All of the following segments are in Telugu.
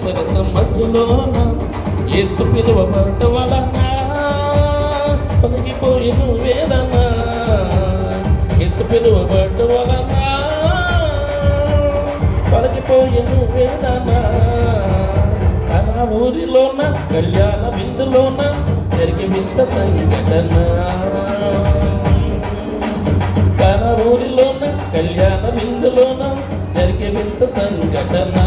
సరసం మధ్యలోన యేసు పిలువబడట వలన తొలగిపోయిన వేదన. యేసు పిలువబడట వలన తొలగిపోయిన వేదన. ఆ ఊరిలోన కళ్యాణ విందులోన జరిగే వింత సంఘటన. కన ఊరిలోన కళ్యాణ విందులోన జరిగే వింత సంఘటన.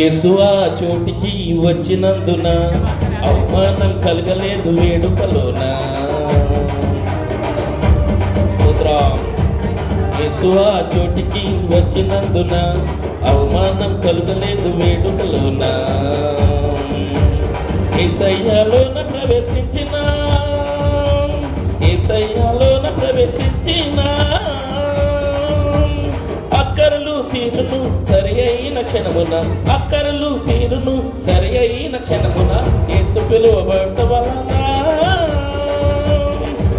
యేసు ఆ చోటికి వచ్చినందున అవమానం కలగలేదు వేడుకలోన. స్తోత్రం. యేసు ఆ చోటికి వచ్చినందున అవమానం కలగలేదు వేడుకలోన. యేసయ్యలోన ప్రవేశించిన యేసయ్యలోన ప్రవేశించిన అక్కరలు తీరును సరి అయిన క్షణమున అక్కరలు తీరును సరి అయిన క్షణమున యేసు పిలువబడట వలన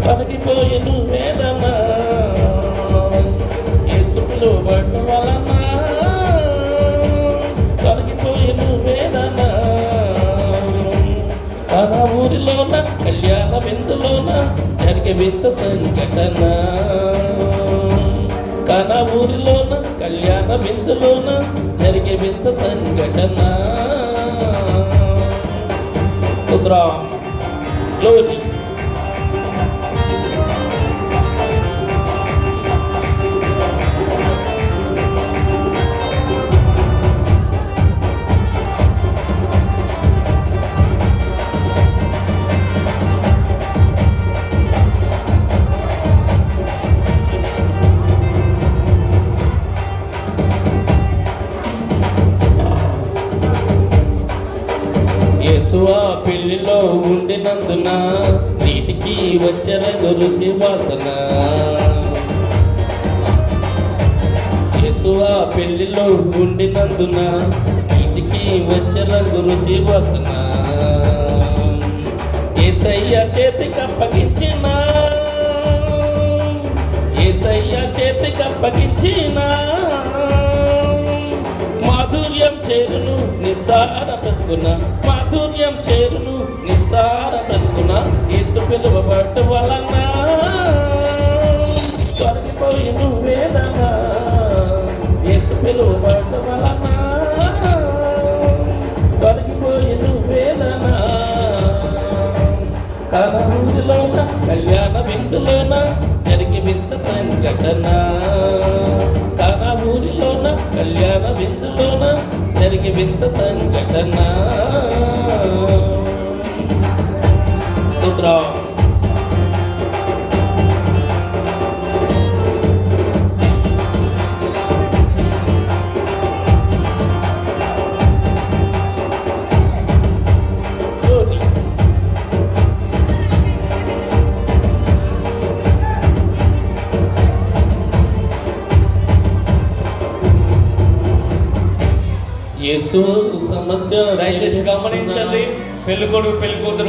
తొలగిపోయెను వేదన. యేసు పిలువబడట వలన తొలగిపోయెను వేదన. తన ఊరిలోన కళ్యాణ విందులోన జరిగే వింత సంఘటన. కన ఊరిలోన కళ్యాణ విందులోన జరిగే వింత సంఘటన. స్తోత్రం. గ్లోరీ. యేసు ఆ పెళ్లిలో ఉండినందున నీటికి వచ్చెను రుచి వాసన. యేసు ఆ పెళ్లిలో ఉండినందున నీటికి వచ్చెను రుచి వాసన. యేసయ్య చేతికి అప్పగించిన యేసయ్య చేతికి అప్పగించిన మాధుర్యం చేరును నిస్సార బ్రతుకున. మాధుర్యం చేరును నిస్సార బ్రతుకున. యేసు పిలువబడట వలన తొలగిపోయెను వేదన. యేసు పిలువబడట వలన తొలగిపోయెను వేదన. కన ఊరిలోన కళ్యాణ విందులోన జరిగే వింత సంఘటన. కన ఊరిలోన కళ్యాణ విందులోన జరిగే వింత సంఘటన. స్తోత్రం. యేసు సమస్య దయచేసి గమనించండి. పెళ్ళికొడుకు పెళ్ళికూతురు